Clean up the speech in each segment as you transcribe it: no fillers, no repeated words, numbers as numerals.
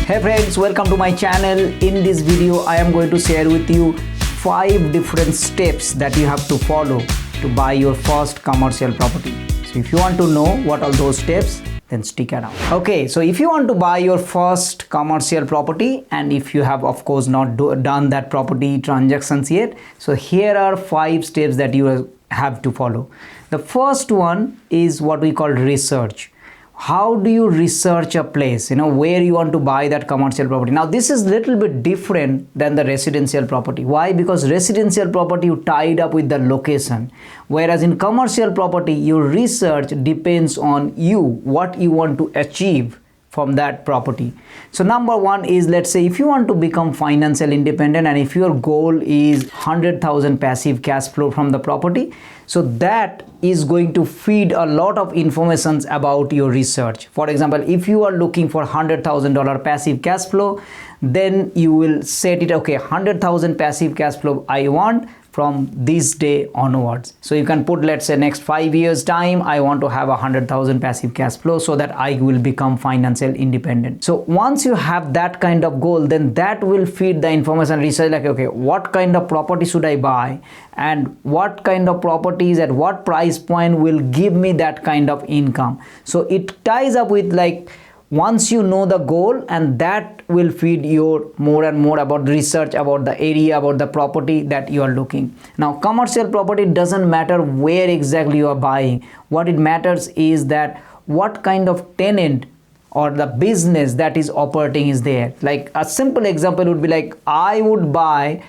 Hey friends, welcome to my channel. In this video I am going to share with you 5 different steps that you have to follow to buy your first commercial property. So if you want to know what are those steps, then stick around. Okay, so if you want to buy your first commercial property, and if you have of course not done that property transactions yet, so here are 5 steps that you have to follow. The first one is what we call research. How do you research a place, where you want to buy that commercial property? Now this is little bit different than the residential property. Why? Because residential property you tied up with the location, whereas in commercial property your research depends on you, what you want to achieve from that property. So number one is, let's say if you want to become financial independent and if your goal is 100,000 passive cash flow from the property, so that is going to feed a lot of informations about your research. For example, if you are looking for $100,000 passive cash flow, then you will set it, okay, 100,000 passive cash flow I want from this day onwards. So you can put, let's say next 5 years time I want to have 100,000 passive cash flow so that I will become financial independent. So once you have that kind of goal, then that will feed the information research, like, okay, what kind of property should I buy and what kind of properties at what price point will give me that kind of income. So it ties up with, like, once you know the goal, and that will feed your more and more about research about the area, about the property that you are looking. Now commercial property doesn't matter where exactly you are buying. What it matters is that what kind of tenant or the business that is operating is there. Like a simple example would be like, I would buy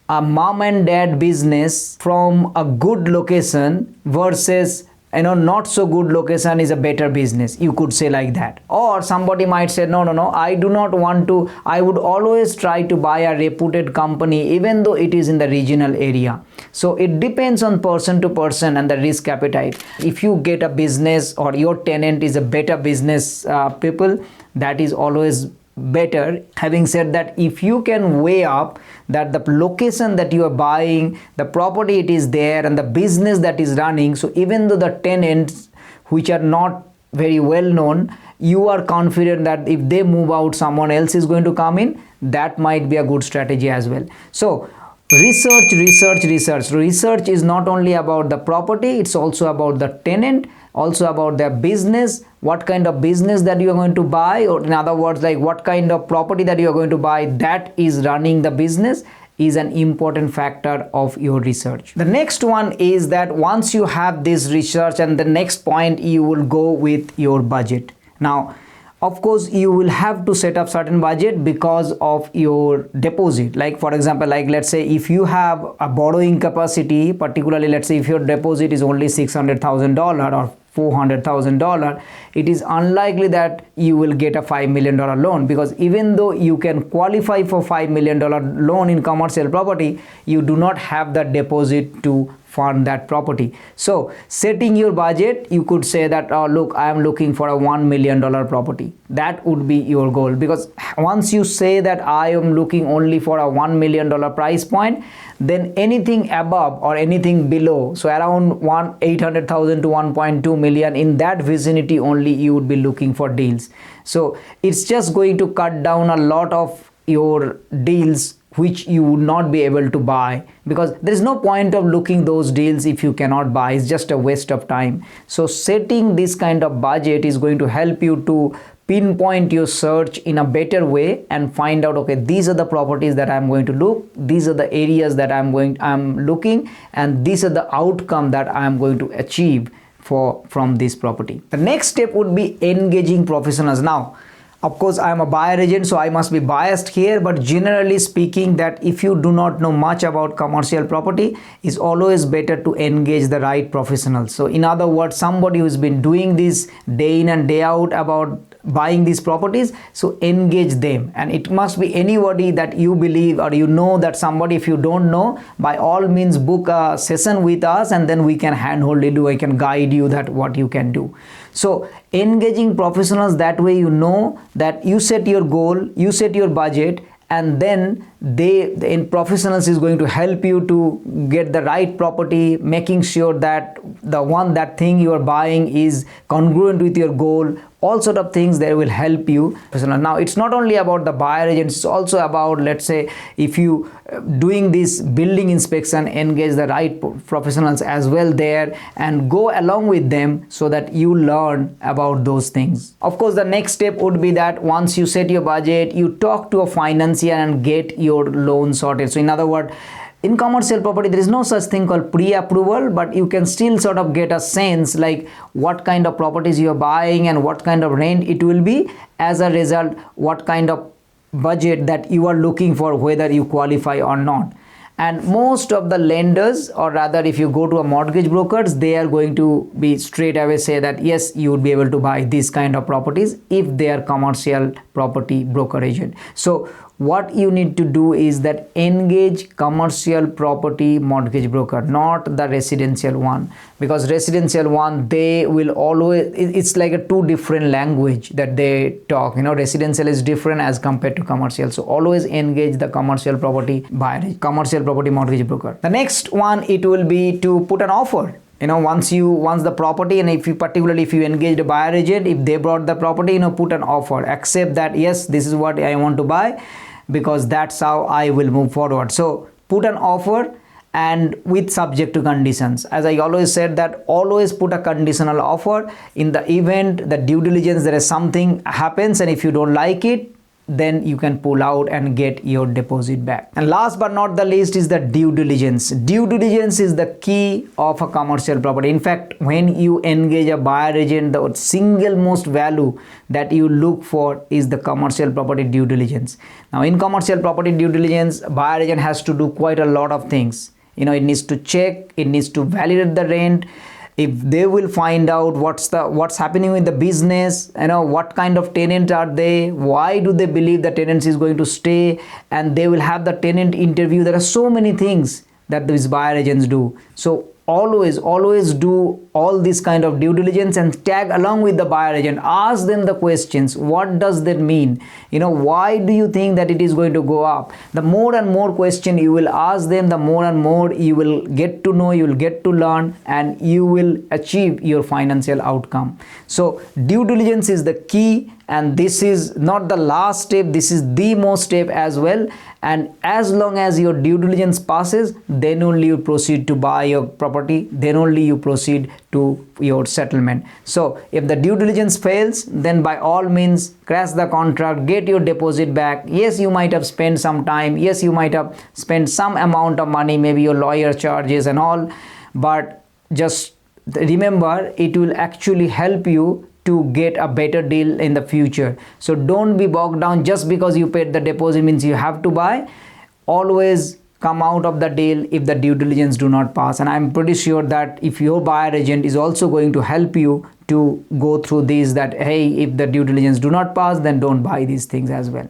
a mom and dad business from a good location versus not so good location is a better business, you could say like that. Or somebody might say, no, I do not want to, I would always try to buy a reputed company even though it is in the regional area. So it depends on person to person and the risk appetite. If you get a business or your tenant is a better business people, that is always better. Having said that, if you can weigh up that the location that you are buying, the property it is there, and the business that is running, so even though the tenants which are not very well known, you are confident that if they move out, someone else is going to come in, that might be a good strategy as well. So research is not only about the property, it's also about the tenant, also about their business, what kind of business that you are going to buy, or in other words, like what kind of property that you are going to buy that is running the business is an important factor of your research. The next one is that once you have this research, and the next point, you will go with your budget. Now of course you will have to set up certain budget because of your deposit. Like for example, like let's say if you have a borrowing capacity, particularly let's say if your deposit is only $600,000 or $400,000, it is unlikely that you will get a $5 million loan, because even though you can qualify for $5 million loan in commercial property, you do not have the deposit to fund that property. So setting your budget, you could say that, oh look, I am looking for a $1 million property. That would be your goal, because once you say that I am looking only for a $1 million price point, then anything above or anything below, so around 800,000 to 1.2 million, in that vicinity only you would be looking for deals. So it's just going to cut down a lot of your deals which you would not be able to buy, because there is no point of looking those deals if you cannot buy. It's just a waste of time. So setting this kind of budget is going to help you to pinpoint your search in a better way and find out, okay, these are the properties that I'm going to look, these are the areas that I'm looking, and these are the outcome that I'm going to achieve from this property. The next step would be engaging professionals. Now of course I am a buyer agent, so I must be biased here, but generally speaking, that if you do not know much about commercial property, it's always better to engage the right professionals. So in other words, somebody who's been doing this day in and day out about buying these properties, so engage them. And it must be anybody that you believe or that somebody. If you don't know, by all means book a session with us, and then we can handhold you, I can guide you that what you can do. So engaging professionals, that way that you set your goal, you set your budget, and then the professionals is going to help you to get the right property, making sure that that thing you are buying is congruent with your goal, all sort of things that will help you. Now it's not only about the buyer agents, it's also about, let's say, if you doing this building inspection, engage the right professionals as well there and go along with them so that you learn about those things. Of course, the next step would be that once you set your budget, you talk to a financier and get your loan sorted. So in other words, in commercial property, there is no such thing called pre-approval, but you can still sort of get a sense like what kind of properties you are buying and what kind of rent it will be. As a result, what kind of budget that you are looking for, whether you qualify or not. And most of the lenders, or rather if you go to a mortgage brokers, they are going to be straight away say that yes, you would be able to buy this kind of properties if they are commercial property broker agent. So what you need to do is that engage commercial property mortgage broker, not the residential one, because residential one, they will always, it's like a two different language that they talk. Residential is different as compared to commercial. So always engage the commercial property buyer, commercial property mortgage broker. The next one, it will be to put an offer. Once the property, and if you particularly if you engage a buyer agent, if they brought the property, put an offer, accept that yes, this is what I want to buy, because that's how I will move forward. So put an offer, and with subject to conditions. As I always said, that always put a conditional offer. In the event the due diligence, there is something happens, and if you don't like it, then you can pull out and get your deposit back. And last but not the least is the due diligence. Due diligence is the key of a commercial property. In fact, when you engage a buyer agent, the single most value that you look for is the commercial property due diligence. Now in commercial property due diligence, buyer agent has to do quite a lot of things. It needs to check, it needs to validate the rent. If they will find out what's happening with the business, what kind of tenant are they, why do they believe the tenant is going to stay, and they will have the tenant interview. There are so many things that these buyer agents do. So always do all this kind of due diligence and tag along with the buyer agent. Ask them the questions. What does that mean? Why do you think that it is going to go up? The more and more question you will ask them, the more and more you will get to know, you will get to learn, and you will achieve your financial outcome. So due diligence is the key, and this is not the last step, this is the most step as well. And as long as your due diligence passes, then only you proceed to buy your property, then only you proceed to your settlement. So if the due diligence fails, then by all means crash the contract, get your deposit back. Yes, you might have spent some time, yes, you might have spent some amount of money, maybe your lawyer charges and all, but just remember, it will actually help you to get a better deal in the future. So don't be bogged down just because you paid the deposit means you have to buy. Always come out of the deal if the due diligence do not pass. And I'm pretty sure that if your buyer agent is also going to help you to go through these, that hey, if the due diligence do not pass, then don't buy these things as well.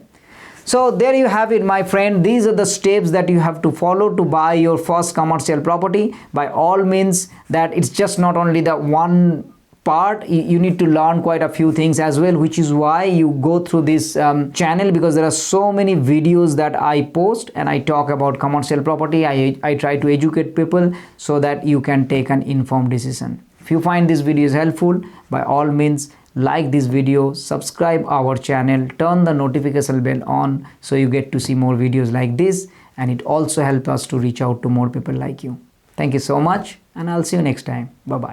So there you have it, my friend. These are the steps that you have to follow to buy your first commercial property. By all means, that it's just not only the one part, you need to learn quite a few things as well, which is why you go through this channel, because there are so many videos that I post and I talk about commercial property. I try to educate people so that you can take an informed decision. If you find this video is helpful, by all means like this video, subscribe our channel, turn the notification bell on so you get to see more videos like this, and it also helps us to reach out to more people like you. Thank you so much, and I'll see you next time. Bye bye.